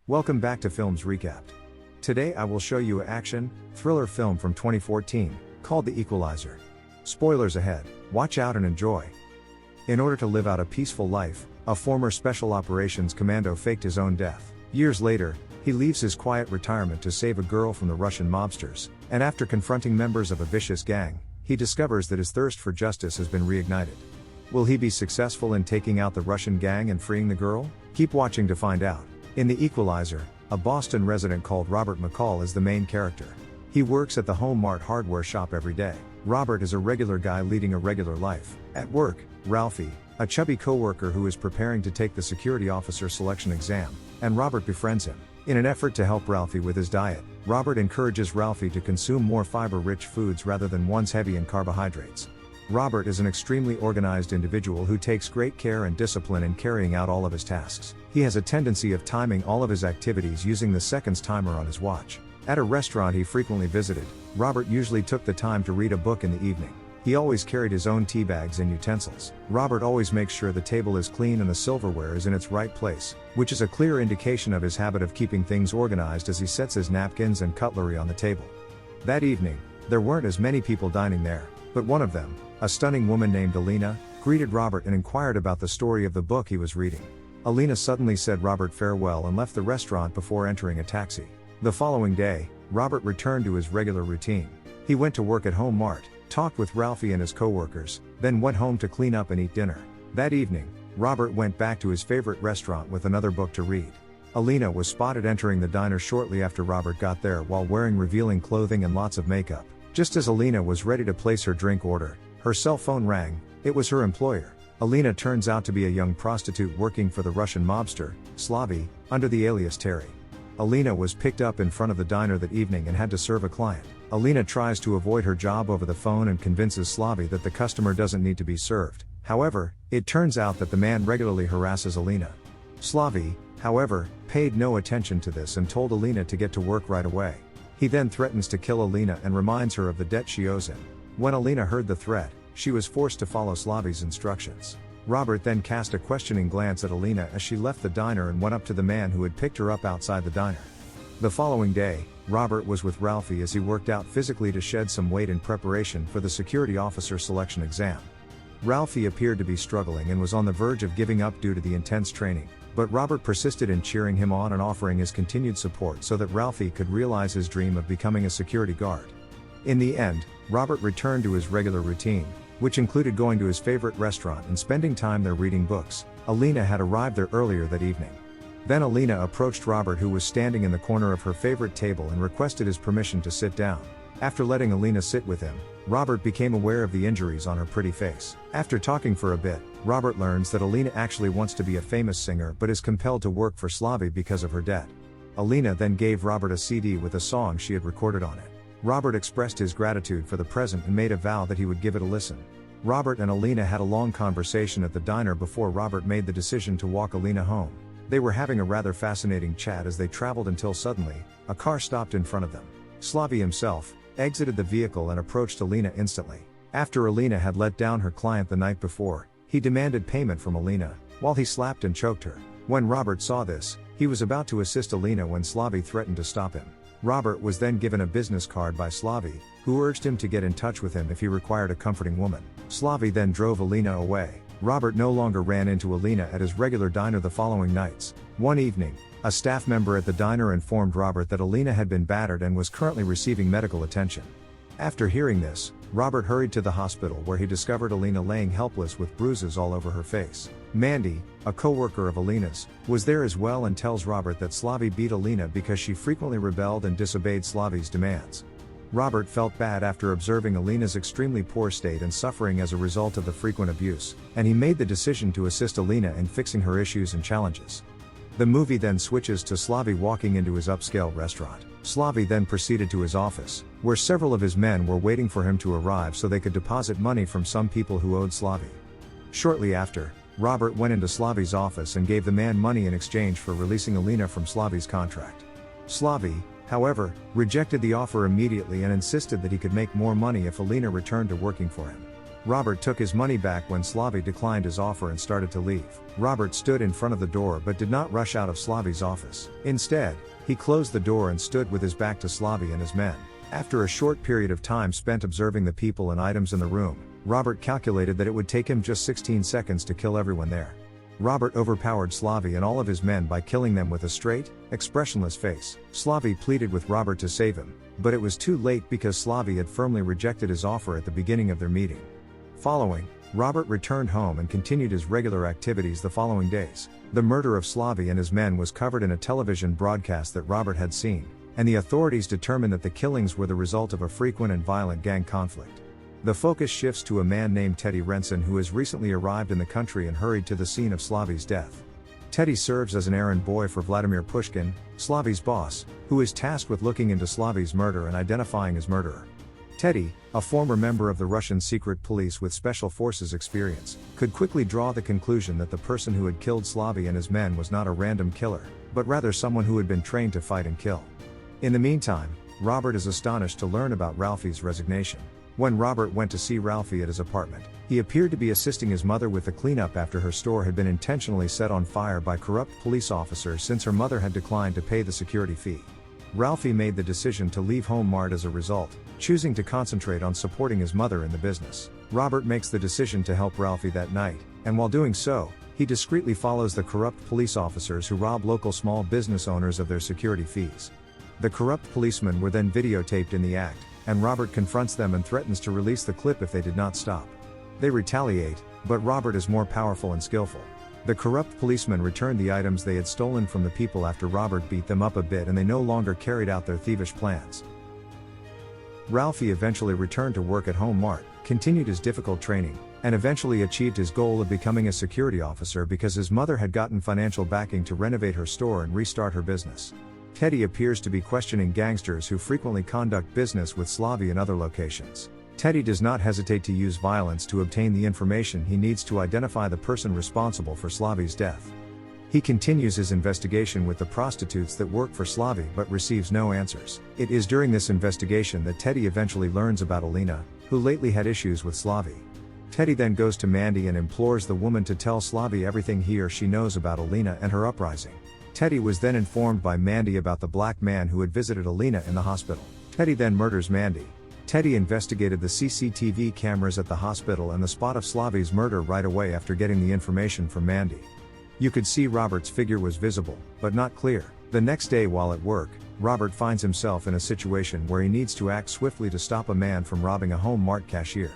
Welcome back to Films Recapped. Today I will show you an action, thriller film from 2014, called The Equalizer. Spoilers ahead, watch out and enjoy. In order to live out a peaceful life, a former Special Operations Commando faked his own death. Years later, he leaves his quiet retirement to save a girl from the Russian mobsters, and after confronting members of a vicious gang, he discovers that his thirst for justice has been reignited. Will he be successful in taking out the Russian gang and freeing the girl? Keep watching to find out. In The Equalizer, a Boston resident called Robert McCall is the main character. He works at the Home Mart hardware shop every day. Robert is a regular guy leading a regular life. At work, Ralphie, a chubby coworker who is preparing to take the security officer selection exam, and Robert befriends him. In an effort to help Ralphie with his diet, Robert encourages Ralphie to consume more fiber-rich foods rather than ones heavy in carbohydrates. Robert is an extremely organized individual who takes great care and discipline in carrying out all of his tasks. He has a tendency of timing all of his activities using the seconds timer on his watch. At a restaurant he frequently visited, Robert usually took the time to read a book in the evening. He always carried his own tea bags and utensils. Robert always makes sure the table is clean and the silverware is in its right place, which is a clear indication of his habit of keeping things organized as he sets his napkins and cutlery on the table. That evening, there weren't as many people dining there, but one of them, a stunning woman named Alina, greeted Robert and inquired about the story of the book he was reading. Alina suddenly said Robert farewell and left the restaurant before entering a taxi. The following day, Robert returned to his regular routine. He went to work at Home Mart, talked with Ralphie and his co-workers, then went home to clean up and eat dinner. That evening, Robert went back to his favorite restaurant with another book to read. Alina was spotted entering the diner shortly after Robert got there while wearing revealing clothing and lots of makeup. Just as Alina was ready to place her drink order, her cell phone rang. It was her employer. Alina turns out to be a young prostitute working for the Russian mobster, Slavy, under the alias Terry. Alina was picked up in front of the diner that evening and had to serve a client. Alina tries to avoid her job over the phone and convinces Slavy that the customer doesn't need to be served. However, it turns out that the man regularly harasses Alina. Slavy, however, paid no attention to this and told Alina to get to work right away. He then threatens to kill Alina and reminds her of the debt she owes him. When Alina heard the threat, she was forced to follow Slavy's instructions. Robert then cast a questioning glance at Alina as she left the diner and went up to the man who had picked her up outside the diner. The following day, Robert was with Ralphie as he worked out physically to shed some weight in preparation for the security officer selection exam. Ralphie appeared to be struggling and was on the verge of giving up due to the intense training, but Robert persisted in cheering him on and offering his continued support so that Ralphie could realize his dream of becoming a security guard. In the end, Robert returned to his regular routine, which included going to his favorite restaurant and spending time there reading books. Alina had arrived there earlier that evening. Then Alina approached Robert, who was standing in the corner of her favorite table, and requested his permission to sit down. After letting Alina sit with him, Robert became aware of the injuries on her pretty face. After talking for a bit, Robert learns that Alina actually wants to be a famous singer but is compelled to work for Slavy because of her debt. Alina then gave Robert a CD with a song she had recorded on it. Robert expressed his gratitude for the present and made a vow that he would give it a listen. Robert and Alina had a long conversation at the diner before Robert made the decision to walk Alina home. They were having a rather fascinating chat as they traveled until suddenly, a car stopped in front of them. Slavy himself exited the vehicle and approached Alina instantly. After Alina had let down her client the night before, he demanded payment from Alina, while he slapped and choked her. When Robert saw this, he was about to assist Alina when Slavy threatened to stop him. Robert was then given a business card by Slavy, who urged him to get in touch with him if he required a comforting woman. Slavy then drove Alina away. Robert no longer ran into Alina at his regular diner the following nights. One evening, a staff member at the diner informed Robert that Alina had been battered and was currently receiving medical attention. After hearing this, Robert hurried to the hospital where he discovered Alina laying helpless with bruises all over her face. Mandy, a co-worker of Alina's, was there as well and tells Robert that Slavy beat Alina because she frequently rebelled and disobeyed Slavy's demands. Robert felt bad after observing Alina's extremely poor state and suffering as a result of the frequent abuse, and he made the decision to assist Alina in fixing her issues and challenges. The movie then switches to Slavy walking into his upscale restaurant. Slavy then proceeded to his office, where several of his men were waiting for him to arrive so they could deposit money from some people who owed Slavy. Shortly after, Robert went into Slavy's office and gave the man money in exchange for releasing Alina from Slavy's contract. Slavy, however, rejected the offer immediately and insisted that he could make more money if Alina returned to working for him. Robert took his money back when Slavi declined his offer and started to leave. Robert stood in front of the door but did not rush out of Slavi's office. Instead, he closed the door and stood with his back to Slavi and his men. After a short period of time spent observing the people and items in the room, Robert calculated that it would take him just 16 seconds to kill everyone there. Robert overpowered Slavi and all of his men by killing them with a straight, expressionless face. Slavi pleaded with Robert to save him, but it was too late because Slavi had firmly rejected his offer at the beginning of their meeting. Following, Robert returned home and continued his regular activities the following days. The murder of Slavi and his men was covered in a television broadcast that Robert had seen, and the authorities determined that the killings were the result of a frequent and violent gang conflict. The focus shifts to a man named Teddy Renson who has recently arrived in the country and hurried to the scene of Slavi's death. Teddy serves as an errand boy for Vladimir Pushkin, Slavi's boss, who is tasked with looking into Slavi's murder and identifying his murderer. Teddy, a former member of the Russian secret police with special forces experience, could quickly draw the conclusion that the person who had killed Slavi and his men was not a random killer, but rather someone who had been trained to fight and kill. In the meantime, Robert is astonished to learn about Ralphie's resignation. When Robert went to see Ralphie at his apartment, he appeared to be assisting his mother with the cleanup after her store had been intentionally set on fire by corrupt police officers since her mother had declined to pay the security fee. Ralphie made the decision to leave Home Mart as a result, choosing to concentrate on supporting his mother in the business. Robert makes the decision to help Ralphie that night, and while doing so, he discreetly follows the corrupt police officers who rob local small business owners of their security fees. The corrupt policemen were then videotaped in the act, and Robert confronts them and threatens to release the clip if they did not stop. They retaliate, but Robert is more powerful and skillful. The corrupt policemen returned the items they had stolen from the people after Robert beat them up a bit and they no longer carried out their thievish plans. Ralphie eventually returned to work at Home Mart, continued his difficult training, and eventually achieved his goal of becoming a security officer because his mother had gotten financial backing to renovate her store and restart her business. Teddy appears to be questioning gangsters who frequently conduct business with Slavi in other locations. Teddy does not hesitate to use violence to obtain the information he needs to identify the person responsible for Slavi's death. He continues his investigation with the prostitutes that work for Slavi but receives no answers. It is during this investigation that Teddy eventually learns about Alina, who lately had issues with Slavi. Teddy then goes to Mandy and implores the woman to tell Slavi everything he or she knows about Alina and her uprising. Teddy was then informed by Mandy about the black man who had visited Alina in the hospital. Teddy then murders Mandy. Teddy investigated the CCTV cameras at the hospital and the spot of Slavi's murder right away after getting the information from Mandy. You could see Robert's figure was visible, but not clear. The next day while at work, Robert finds himself in a situation where he needs to act swiftly to stop a man from robbing a Home Mart cashier.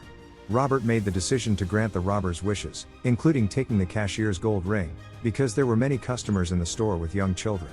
Robert made the decision to grant the robber's wishes, including taking the cashier's gold ring, because there were many customers in the store with young children.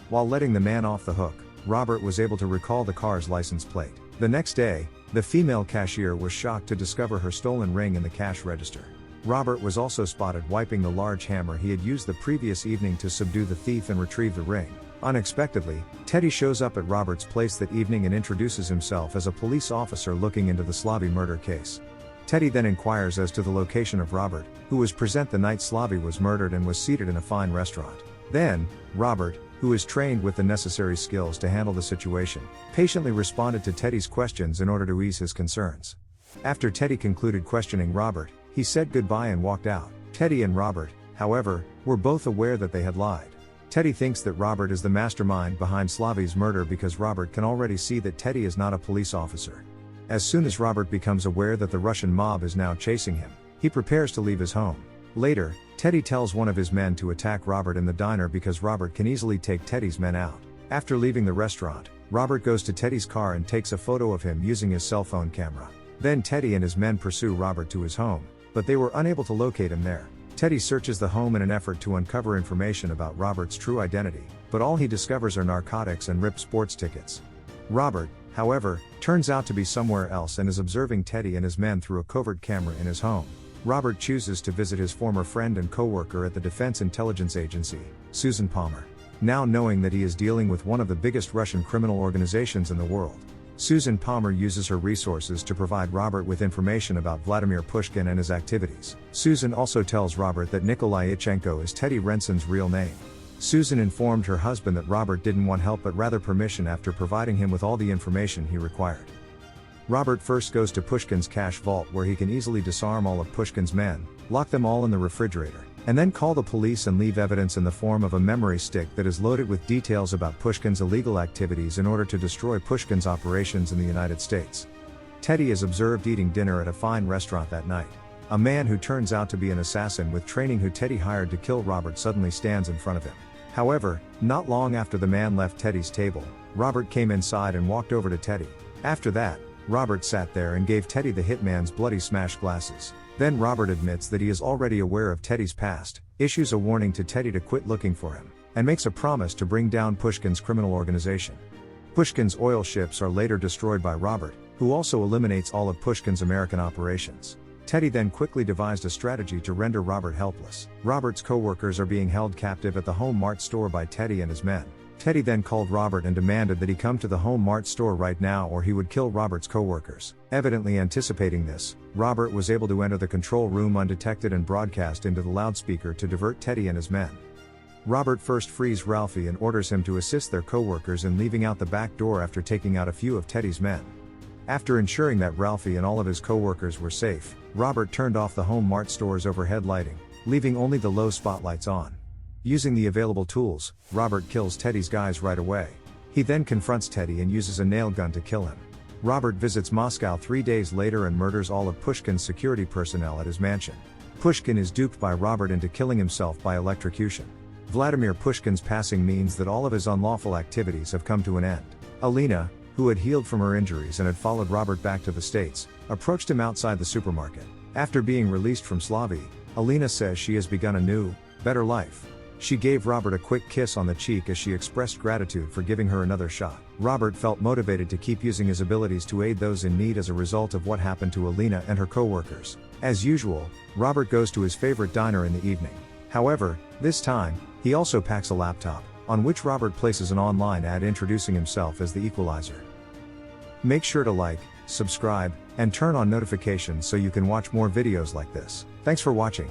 While letting the man off the hook, Robert was able to recall the car's license plate. The next day, the female cashier was shocked to discover her stolen ring in the cash register. Robert was also spotted wiping the large hammer he had used the previous evening to subdue the thief and retrieve the ring. Unexpectedly, Teddy shows up at Robert's place that evening and introduces himself as a police officer looking into the Slavi murder case. Teddy then inquires as to the location of Robert, who was present the night Slavi was murdered and was seated in a fine restaurant. Then, Robert, who is trained with the necessary skills to handle the situation, patiently responded to Teddy's questions in order to ease his concerns. After Teddy concluded questioning Robert, he said goodbye and walked out. Teddy and Robert, however, were both aware that they had lied. Teddy thinks that Robert is the mastermind behind Slavi's murder because Robert can already see that Teddy is not a police officer. As soon as Robert becomes aware that the Russian mob is now chasing him, he prepares to leave his home. Later, Teddy tells one of his men to attack Robert in the diner because Robert can easily take Teddy's men out. After leaving the restaurant, Robert goes to Teddy's car and takes a photo of him using his cell phone camera. Then Teddy and his men pursue Robert to his home, but they were unable to locate him there. Teddy searches the home in an effort to uncover information about Robert's true identity, but all he discovers are narcotics and ripped sports tickets. Robert, however, turns out to be somewhere else and is observing Teddy and his men through a covert camera in his home. Robert chooses to visit his former friend and co-worker at the Defense Intelligence Agency, Susan Palmer. Now knowing that he is dealing with one of the biggest Russian criminal organizations in the world, Susan Palmer uses her resources to provide Robert with information about Vladimir Pushkin and his activities. Susan also tells Robert that Nikolai Ichenko is Teddy Renson's real name. Susan informed her husband that Robert didn't want help but rather permission after providing him with all the information he required. Robert first goes to Pushkin's cash vault where he can easily disarm all of Pushkin's men, lock them all in the refrigerator, and then call the police and leave evidence in the form of a memory stick that is loaded with details about Pushkin's illegal activities in order to destroy Pushkin's operations in the United States. Teddy is observed eating dinner at a fine restaurant that night. A man who turns out to be an assassin with training who Teddy hired to kill Robert suddenly stands in front of him. However, not long after the man left Teddy's table, Robert came inside and walked over to Teddy. After that, Robert sat there and gave Teddy the hitman's bloody smashed glasses. Then Robert admits that he is already aware of Teddy's past, issues a warning to Teddy to quit looking for him, and makes a promise to bring down Pushkin's criminal organization. Pushkin's oil ships are later destroyed by Robert, who also eliminates all of Pushkin's American operations. Teddy then quickly devised a strategy to render Robert helpless. Robert's co-workers are being held captive at the Home Mart store by Teddy and his men. Teddy then called Robert and demanded that he come to the Home Mart store right now or he would kill Robert's co-workers. Evidently anticipating this, Robert was able to enter the control room undetected and broadcast into the loudspeaker to divert Teddy and his men. Robert first frees Ralphie and orders him to assist their co-workers in leaving out the back door after taking out a few of Teddy's men. After ensuring that Ralphie and all of his co-workers were safe, Robert turned off the Home Mart store's overhead lighting, leaving only the low spotlights on. Using the available tools, Robert kills Teddy's guys right away. He then confronts Teddy and uses a nail gun to kill him. Robert visits Moscow 3 days later and murders all of Pushkin's security personnel at his mansion. Pushkin is duped by Robert into killing himself by electrocution. Vladimir Pushkin's passing means that all of his unlawful activities have come to an end. Alina, who had healed from her injuries and had followed Robert back to the States, approached him outside the supermarket. After being released from Slavy, Alina says she has begun a new, better life. She gave Robert a quick kiss on the cheek as she expressed gratitude for giving her another shot. Robert felt motivated to keep using his abilities to aid those in need as a result of what happened to Alina and her co-workers. As usual, Robert goes to his favorite diner in the evening. However, this time, he also packs a laptop, on which Robert places an online ad introducing himself as the Equalizer. Make sure to like, subscribe, and turn on notifications so you can watch more videos like this. Thanks for watching.